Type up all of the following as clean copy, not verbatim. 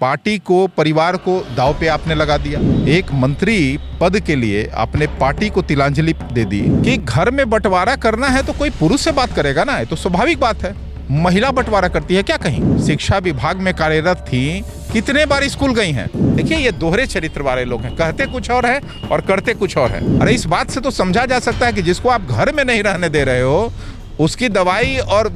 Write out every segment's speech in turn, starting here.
Party को, परिवार को दांव पे आपने लगा दिया। एक मंत्री पद के लिए आपने पार्टी को तिलांजलि दे दी कि घर में बंटवारा करना है तो कोई पुरुष से बात करेगा ना, ये तो स्वाभाविक बात है। महिला बंटवारा करती है क्या कहीं? शिक्षा विभाग में कार्यरत थी, कितने बार स्कूल गई हैं। देखिए, ये दोहरे चरित्र वाले लोग हैं, कहते कुछ और है और करते कुछ और है। अरे इस बात से तो समझा जा सकता है कि जिसको आप घर में नहीं रहने दे रहे हो, उसकी दवाई और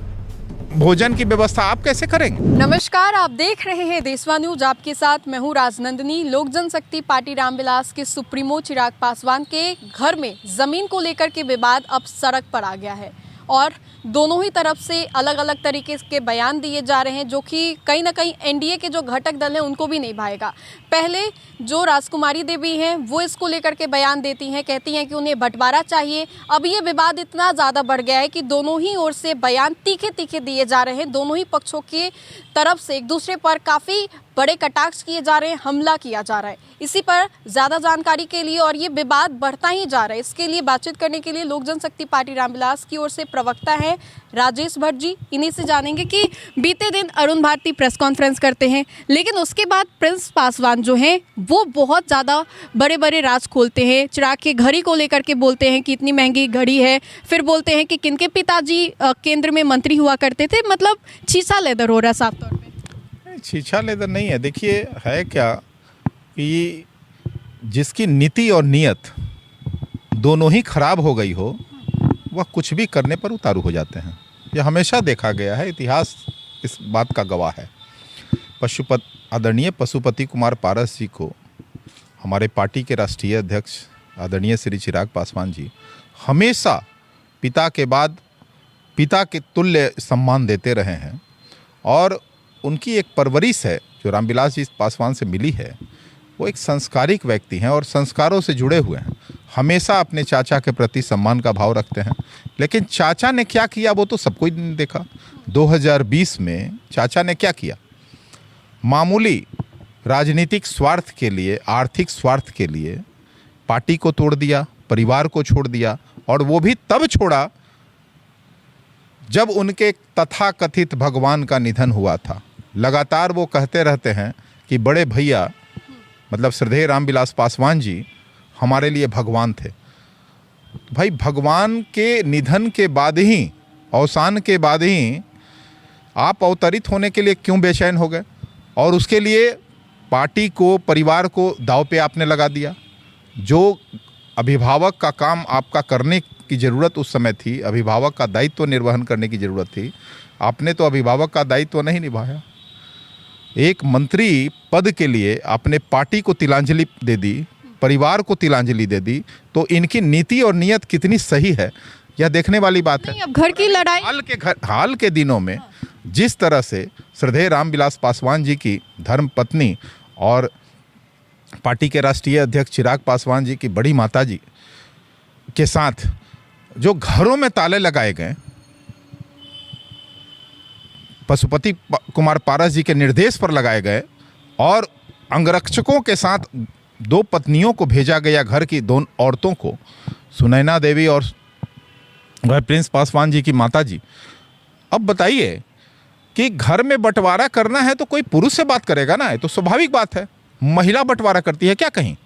भोजन की व्यवस्था आप कैसे करेंगे? नमस्कार, आप देख रहे हैं देशवा न्यूज। आपके साथ मैं हूं राजनंदिनी। लोक जनशक्ति पार्टी रामविलास के सुप्रीमो चिराग पासवान के घर में जमीन को लेकर के विवाद अब सड़क पर आ गया है और दोनों ही तरफ से अलग अलग तरीके के बयान दिए जा रहे हैं, जो कि कहीं ना कहीं एनडीए के जो घटक दल हैं उनको भी नहीं भाएगा। पहले जो राजकुमारी देवी हैं वो इसको लेकर के बयान देती हैं, कहती हैं कि उन्हें बंटवारा चाहिए। अब ये विवाद इतना ज़्यादा बढ़ गया है कि दोनों ही ओर से बयान तीखे तीखे दिए जा रहे हैं। दोनों ही पक्षों की तरफ से एक दूसरे पर काफ़ी बड़े कटाक्ष किए जा रहे हैं, हमला किया जा रहा है। इसी पर ज़्यादा जानकारी के लिए और ये विवाद बढ़ता ही जा रहा है, इसके लिए बातचीत करने के लिए लोक जनशक्ति पार्टी रामविलास की ओर से प्रवक्ता हैं राजेश भट्ट जी। इन्हीं से जानेंगे कि बीते दिन अरुण भारती प्रेस कॉन्फ्रेंस करते हैं, लेकिन उसके बाद प्रिंस पासवान जो हैं वो बहुत ज़्यादा बड़े बड़े राज खोलते हैं। चिराग की घड़ी को लेकर के बोलते हैं कि इतनी महंगी घड़ी है, फिर बोलते हैं कि किनके पिताजी केंद्र में मंत्री हुआ करते थे। मतलब छीछा लेदर हो रहा है साफ तौर पे। छीछा लेदर नहीं है। देखिए, है क्या कि जिसकी नीति और नियत दोनों ही खराब हो गई हो, वह कुछ भी करने पर उतारू हो जाते हैं। यह हमेशा देखा गया है, इतिहास इस बात का गवाह है। आदरणीय पशुपति कुमार पारस जी को हमारे पार्टी के राष्ट्रीय अध्यक्ष आदरणीय श्री चिराग पासवान जी हमेशा पिता के बाद पिता के तुल्य सम्मान देते रहे हैं और उनकी एक परवरिश है जो रामविलास जी पासवान से मिली है। वो एक संस्कारिक व्यक्ति हैं और संस्कारों से जुड़े हुए हैं, हमेशा अपने चाचा के प्रति सम्मान का भाव रखते हैं। लेकिन चाचा ने क्या किया वो तो सबको ही देखा। 2020 में चाचा ने क्या किया? मामूली राजनीतिक स्वार्थ के लिए, आर्थिक स्वार्थ के लिए पार्टी को तोड़ दिया, परिवार को छोड़ दिया, और वो भी तब छोड़ा जब उनके तथाकथित भगवान का निधन हुआ था। लगातार वो कहते रहते हैं कि बड़े भैया मतलब श्रद्धेय रामविलास पासवान जी हमारे लिए भगवान थे। भाई, भगवान के निधन के बाद ही, अवसान के बाद ही आप अवतरित होने के लिए क्यों बेचैन हो गए? और उसके लिए पार्टी को, परिवार को दांव पे आपने लगा दिया। जो अभिभावक का काम आपका करने की ज़रूरत उस समय थी, अभिभावक का दायित्व निर्वहन करने की ज़रूरत थी, आपने तो अभिभावक का दायित्व नहीं निभाया। एक मंत्री पद के लिए आपने पार्टी को तिलांजलि दे दी, परिवार को तिलांजलि दे दी, तो इनकी नीति और नियत कितनी सही है यह देखने वाली बात है। अब घर की लड़ाई हाल के दिनों में जिस तरह से श्रद्धेय रामविलास पासवान जी की धर्म पत्नी और पार्टी के राष्ट्रीय अध्यक्ष चिराग पासवान जी की बड़ी माता जी के साथ जो घरों में ताले लगाए गए, पशुपति कुमार पारस जी के निर्देश पर लगाए गए, और अंगरक्षकों के साथ दो पत्नियों को भेजा गया, घर की दो औरतों को, सुनैना देवी और प्रिंस पासवान जी की माता जी। अब बताइए कि घर में बंटवारा करना है तो कोई पुरुष से बात करेगा ना, ये तो स्वाभाविक बात है। महिला बंटवारा करती है क्या कहीं?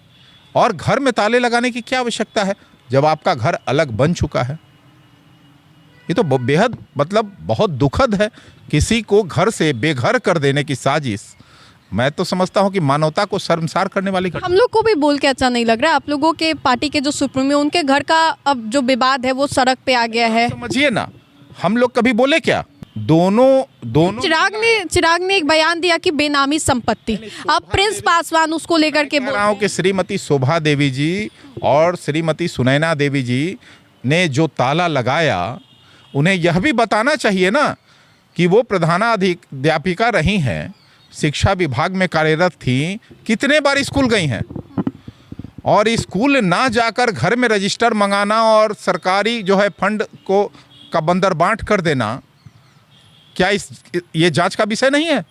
और घर में ताले लगाने की क्या आवश्यकता है जब आपका घर अलग बन चुका है? ये तो बेहद मतलब बहुत दुखद है। किसी को घर से बेघर कर देने की साजिश, मैं तो समझता हूं कि मानवता को शर्मसार करने वाली घटना। हम लोग को भी बोल के अच्छा नहीं लग रहा है। आप लोगों के पार्टी के जो सुप्रीमो, उनके घर का अब जो विवाद है वो सड़क पे आ गया है। समझिए ना, हम लोग कभी बोले क्या? दोनों चिराग ने एक बयान दिया कि बेनामी संपत्ति। अब प्रिंस पासवान उसको लेकर के बोल रहे हैं कि श्रीमती शोभा देवी जी और श्रीमती सुनैना देवी जी ने जो ताला लगाया, उन्हें यह भी बताना चाहिए ना कि वो प्रधानाध्यापिका रही हैं, शिक्षा विभाग में कार्यरत थी, कितने बार स्कूल गई हैं, और स्कूल ना जाकर घर में रजिस्टर मंगाना और सरकारी जो है फंड को का बंदर बांट कर देना, क्या ये जांच का विषय नहीं है?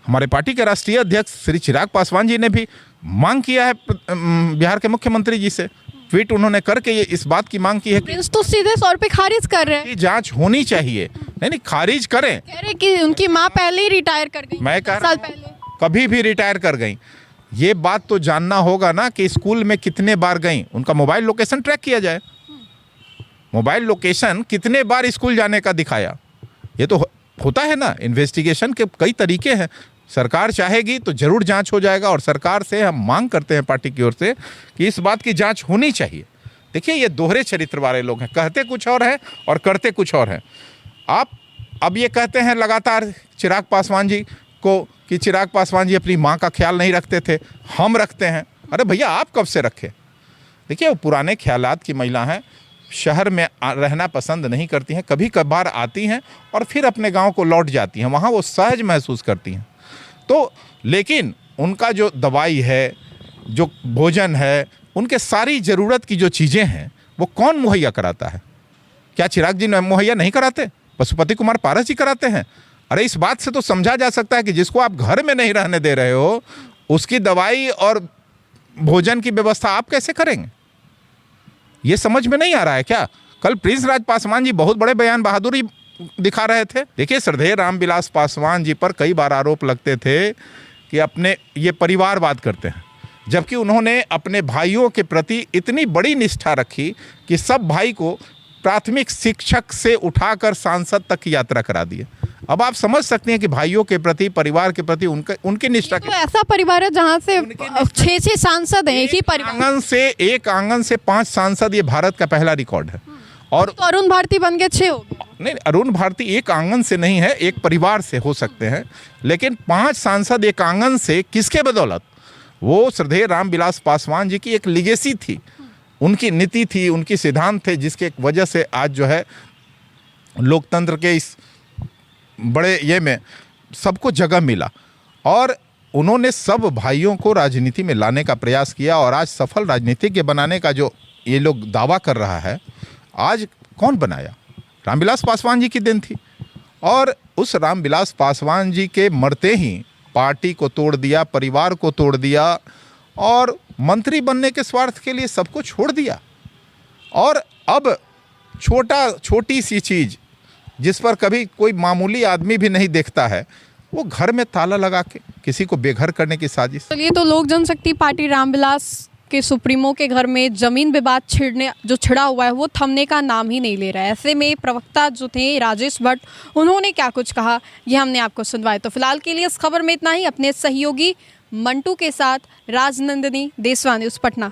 हमारे पार्टी के राष्ट्रीय अध्यक्ष श्री चिराग पासवान जी ने भी मांग किया है बिहार के मुख्यमंत्री जी से, ट्वीट उन्होंने करके ये इस बात की मांग की है कि तो सीधे तौर पे खारिज कर रहे हैं कि जांच होनी चाहिए। नहीं नहीं, खारिज करें। कह रहे कि उनकी माँ पहले ही रिटायर कर गई, मैं कह 10 रहा साल हूं, पहले। कभी भी रिटायर कर गई। ये बात तो जानना होगा ना कि स्कूल में कितने बार गई, उनका मोबाइल लोकेशन ट्रैक किया जाए। मोबाइल लोकेशन कितने बार स्कूल जाने का दिखाया, ये तो होता है ना। इन्वेस्टिगेशन के कई तरीके हैं। सरकार चाहेगी तो जरूर जांच हो जाएगा, और सरकार से हम मांग करते हैं पार्टी की ओर से कि इस बात की जांच होनी चाहिए। देखिए, ये दोहरे चरित्र वाले लोग हैं, कहते कुछ और है और करते कुछ और है। आप अब ये कहते हैं लगातार चिराग पासवान जी को कि चिराग पासवान जी अपनी माँ का ख्याल नहीं रखते थे, हम रखते हैं। अरे भैया, आप कब से रखे? देखिए, वो पुराने ख्यालात की महिला हैं, शहर में रहना पसंद नहीं करती हैं, कभी कभार आती हैं और फिर अपने गांव को लौट जाती हैं, वहाँ वो सहज महसूस करती हैं। तो लेकिन उनका जो दवाई है, जो भोजन है, उनके सारी ज़रूरत की जो चीज़ें हैं वो कौन मुहैया कराता है? क्या चिराग जी मुहैया नहीं कराते? पशुपति कुमार पारस जी कराते हैं। अरे इस बात से तो समझा जा सकता है कि जिसको आप घर में नहीं रहने दे रहे हो, उसकी दवाई और भोजन की व्यवस्था आप कैसे करेंगे? ये समझ में नहीं आ रहा है क्या? कल प्रिंस राज पासवान जी बहुत बड़े बयान बहादुरी दिखा रहे थे। देखिए, श्रद्धेय रामविलास पासवान जी पर कई बार आरोप लगते थे कि अपने ये परिवारवाद करते हैं, जबकि उन्होंने अपने भाइयों के प्रति इतनी बड़ी निष्ठा रखी कि सब भाई को प्राथमिक शिक्षक से उठाकर सांसद तक की यात्रा करा दी। अब आप समझ सकते हैं कि भाइयों के प्रति, परिवार के प्रति उनकी निष्ठा। तो ऐसा परिवार है जहाँ से 6 सांसद हैं एक ही परिवार। एक आंगन से 5 सांसद, ये भारत का पहला रिकॉर्ड है। और तो अरुण भारती बन के 6 हो गए। नहीं, अरुण भारती एक आंगन से नहीं है, एक परिवार से हो सकते हैं, लेकिन 5 सांसद एक आंगन से किसके बदौलत? वो श्रद्धेय रामविलास पासवान जी की एक लिगेसी थी, उनकी नीति थी, उनकी सिद्धांत थे, जिसके वजह से आज जो है लोकतंत्र के इस बड़े ये में सबको जगह मिला, और उन्होंने सब भाइयों को राजनीति में लाने का प्रयास किया। और आज सफल राजनीतिज्ञ बनाने का जो ये लोग दावा कर रहा है, आज कौन बनाया? रामविलास पासवान जी की देन थी। और उस रामविलास पासवान जी के मरते ही पार्टी को तोड़ दिया, परिवार को तोड़ दिया, और मंत्री बनने के स्वार्थ के लिए सबको छोड़ दिया। और अब छोटी सी चीज़ जिस पर कभी कोई मामूली आदमी भी नहीं देखता है, वो घर में ताला लगा के किसी को बेघर करने की साजिश। चलिए, तो लोक जनशक्ति पार्टी रामविलास के सुप्रीमो के घर में जमीन विवाद छिड़ा हुआ है, वो थमने का नाम ही नहीं ले रहा है। ऐसे में प्रवक्ता जो थे राजेश भट्ट, उन्होंने क्या कुछ कहा, ये हमने आपको सुनवाया। तो फिलहाल के लिए इस खबर में इतना ही। अपने सहयोगी मंटू के साथ राजनंदिनी, देशवा न्यूज़, पटना।